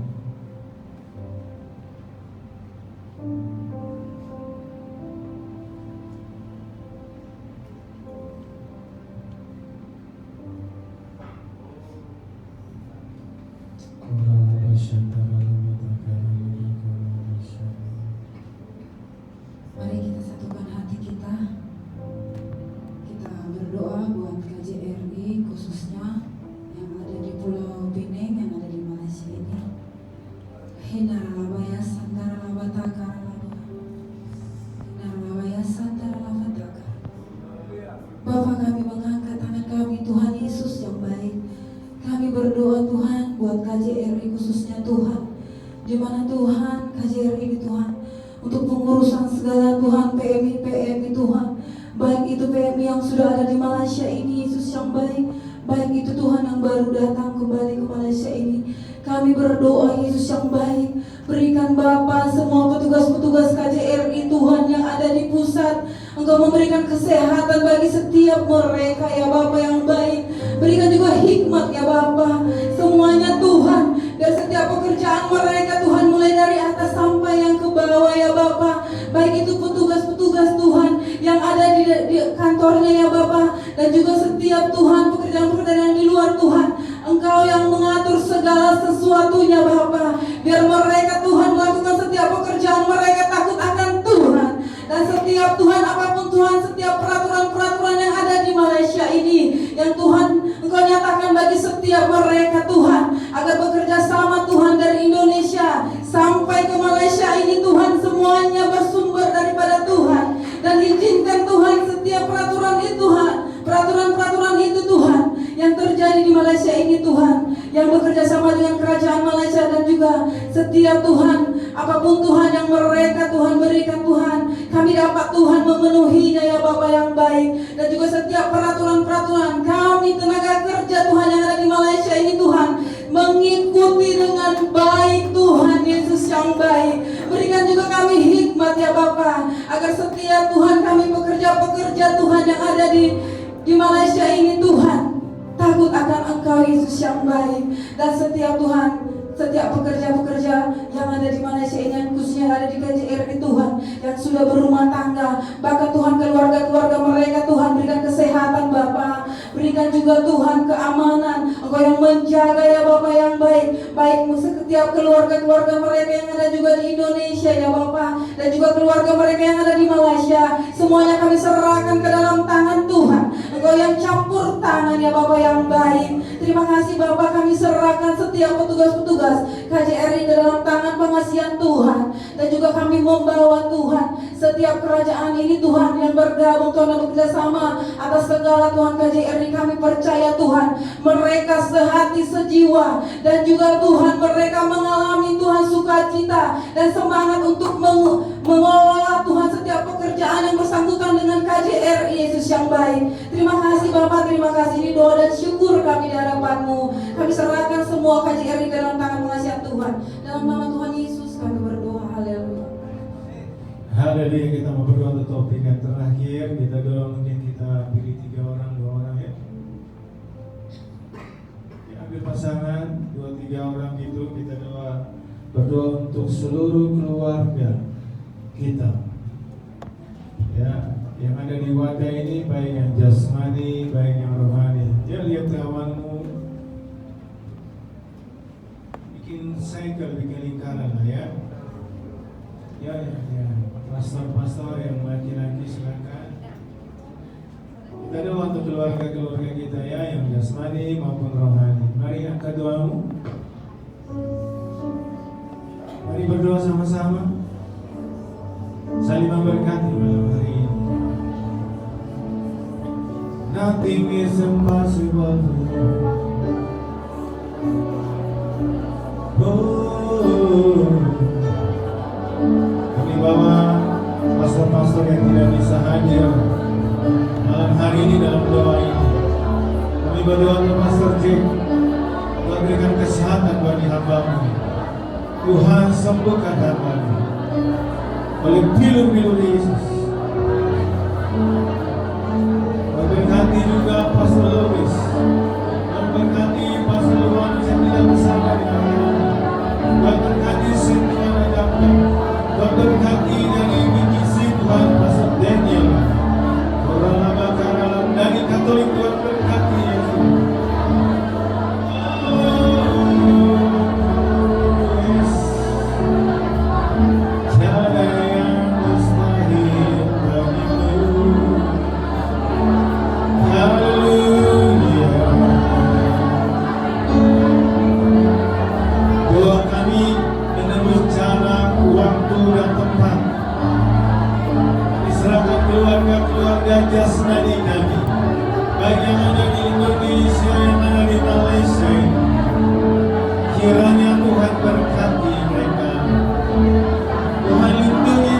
Mari kita satukan hati kita. Kita berdoa buat KJRI khususnya yang ada di Pulau Pinang, yang ada di Malaysia ini. Hinaralabaya sandaralabataka Hinaralabaya sandaralabataka. Bapa, kami mengangkat tangan kami Tuhan Yesus yang baik. Kami berdoa Tuhan buat KJRI khususnya Tuhan, di mana Tuhan KJRI untuk pengurusan segala Tuhan PMI Tuhan. Baik itu PMI yang sudah ada di Malaysia ini, Yesus yang baik. Baik itu Tuhan yang baru datang kembali ke Malaysia ini. Kami berdoa Yesus yang baik, berikan Bapa semua petugas-petugas KJRI Tuhan yang ada di pusat. Engkau memberikan kesehatan bagi setiap mereka ya Bapa yang baik. Berikan juga hikmat ya Bapa semuanya Tuhan. Dan setiap pekerjaan mereka Tuhan, mulai dari atas sampai yang ke bawah ya Bapa. Baik itu petugas-petugas Tuhan yang ada di kantornya ya Bapa. Dan juga setiap Tuhan pekerjaan-pekerjaan yang di luar Tuhan, Engkau yang mengatur segala sesuatunya Bapa. Biar mereka Tuhan melakukan setiap pekerjaan mereka takut akan Tuhan. Dan setiap Tuhan apapun Tuhan, setiap peraturan-peraturan yang ada di Malaysia ini, yang Tuhan Engkau nyatakan bagi setiap mereka Tuhan, agar bekerja sama Tuhan dari Indonesia sampai ke Malaysia ini Tuhan, semuanya bersumber daripada Tuhan. Dan izinkan Tuhan setiap peraturan itu Tuhan, peraturan-peraturan itu Tuhan yang terjadi di Malaysia ini Tuhan, yang bekerja sama dengan kerajaan Malaysia dan juga setiap Tuhan, apapun Tuhan yang mereka Tuhan berikan Tuhan, kami dapat Tuhan memenuhinya ya Bapa yang baik. Dan juga setiap peraturan-peraturan kami tenaga kerja Tuhan yang ada di Malaysia ini Tuhan, mengikuti dengan baik Tuhan Yesus yang baik. Berikan juga kami hikmat ya Bapa, agar setiap Tuhan kami pekerja-pekerja Tuhan yang ada di Malaysia ini Tuhan takut akan Engkau Yesus yang baik. Dan setiap Tuhan, setiap pekerja-pekerja yang ada di Malaysia ini, yang khususnya ada di KJRI Tuhan, yang sudah berumah tangga, bahkan Tuhan keluarga-keluarga mereka Tuhan, berikan kesehatan Bapa, berikan juga Tuhan keamanan, Engkau yang menjaga ya Bapa yang baik. Baik setiap keluarga-keluarga mereka yang ada juga di Indonesia ya Bapa, dan juga keluarga mereka yang ada di Malaysia, semuanya kami serahkan ke dalam tangan Tuhan. Engkau yang campur tangan ya Bapa yang baik. Terima kasih Bapa, kami serahkan setiap petugas-petugas KJRI ke dalam tangan pengasihan Tuhan. Dan juga kami membawa Tuhan setiap kerajaan ini Tuhan yang bergabung Tuhan dan bekerja sama atas segala Tuhan KJRI. Kami percaya Tuhan, mereka sehati sejiwa, dan juga Tuhan mereka mengalami Tuhan sukacita dan semangat untuk mengelola Tuhan setiap pekerjaan yang bersangkutan dengan KJRI Yesus yang baik. Terima kasih Bapak, terima kasih. Ini doa dan syukur kami di hadapan-Mu. Kami serahkan semua KJRI dalam tangan pengasihan Tuhan. Dalam nama Tuhan Yesus kami berdoa. Haleluya. Haleluya. Kita mau berdoa untuk topik yang terakhir. Kita doa, mungkin kita pilih 2 orang ya. Ambil pasangan 2-3 orang gitu, kita berdoa untuk seluruh keluarga kita ya, yang ada di wadah ini, baik yang jasmani, baik yang rohani. Ya, lihat kawanmu, bikin cycle, bikin lingkaran lah ya. Ya, pastor-pastor yang laki-laki silakan. Kita doa untuk keluarga-keluarga kita ya, yang jasmani maupun rohani. Mari angkat doamu. Mari berdoa sama-sama, saling memberkati malam hari ini. Nothing is impossible. Oh, kami bawa pastor-pastor yang tidak bisa hadir malam hari ini dalam doa ini. Kami berdoa untuk Pastor Jack, Tuhan berikan kesehatan bagi hamba-Mu. Tuhan sembuhkan hamba-Mu oleh pilu-pilu Yesus. Berkati juga Pastor Louis, dan berkati Pastor Louis yang tidak bersama di dalam. Dan berkati Tuhan adaptan, dan berkati dari misi Tuhan Pastor Daniel. Orang lama karalam dari Katolik, Tuhan berkati Yesus. Tiada yang mustahil bagimu. Haleluya. Doa kami menurut cara, waktu dan tempat. Kami serahkan keluarga-keluarga jasmani kami, baik yang ada di Indonesia, yang ada di Malaysia. Kiranya Tuhan berkati mereka, Tuhan lindungi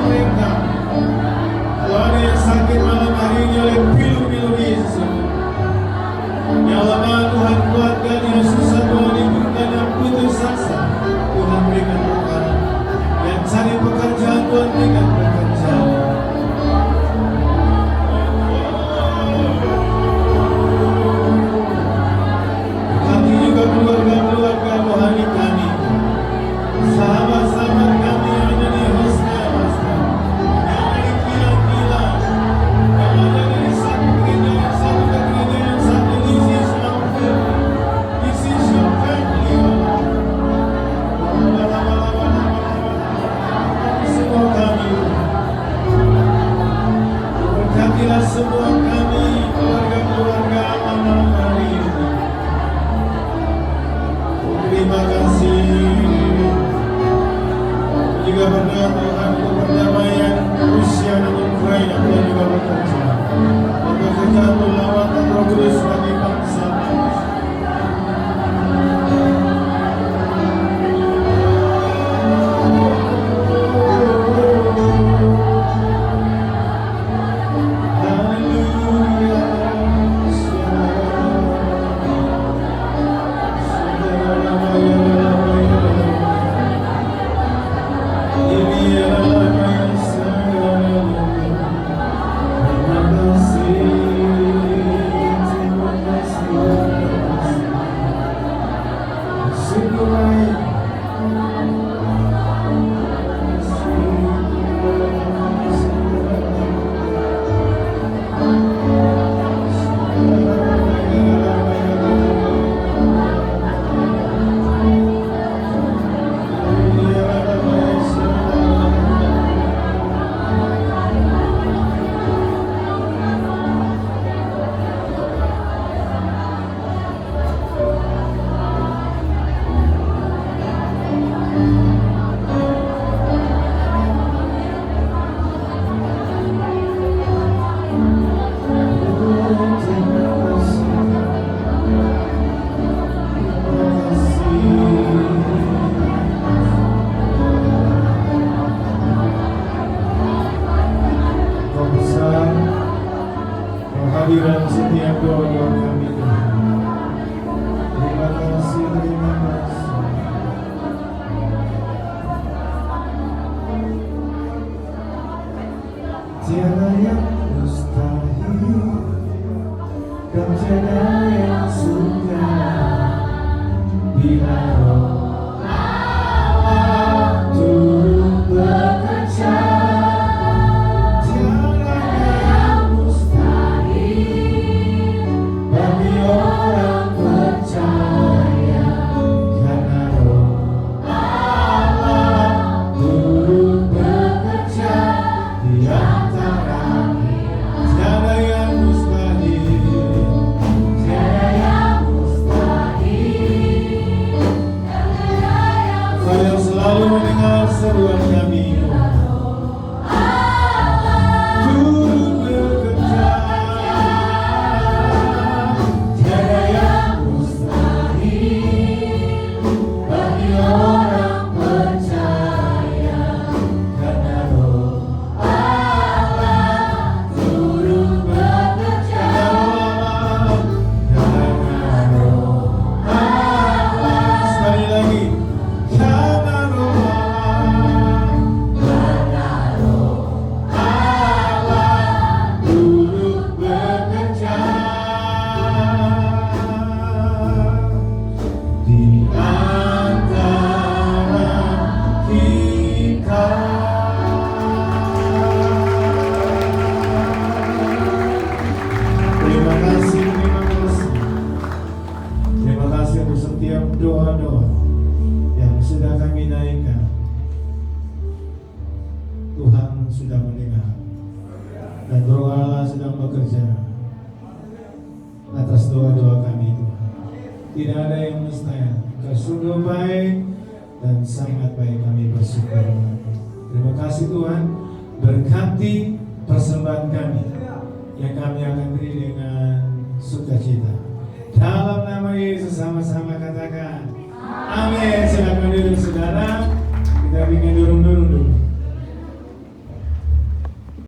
kehadiran setiap doa-doa kami Tuhan. Terima kasih, terima kasih. Tiada yang mustahil dan tiada yang sukar bila Roh Allah turut bekerja. Tiada yang mustahil bagi orang percaya, karena Roh Allah turut bekerja di antara kita. Tiada yang mustahil, tiada yang mustahil. Kau yang selalu mendengar seruan kami, turut bekerja. Tiada yang mustahil bagi orang percaya, karena Roh Allah turut bekerja. Karena Roh Allah, sekali lagi, karena Roh Allah turut bekerja di antara kita. Terima kasih, terima kasih. Terima kasih untuk setiap doa-doa yang sudah kami naikkan. Tuhan sudah mendengar dan Roh Allah sedang bekerja atas doa-doa kami Tuhan. Tidak ada yang mustahil. Kau sungguh baik dan sangat baik, kami bersyukur. Terima kasih Tuhan. Berkati persembahan kami yang kami akan beri dengan sukacita. Dalam nama Yesus sama-sama katakan amin. Silakan duduk saudara. Kita ingin dorong-dorong dulu.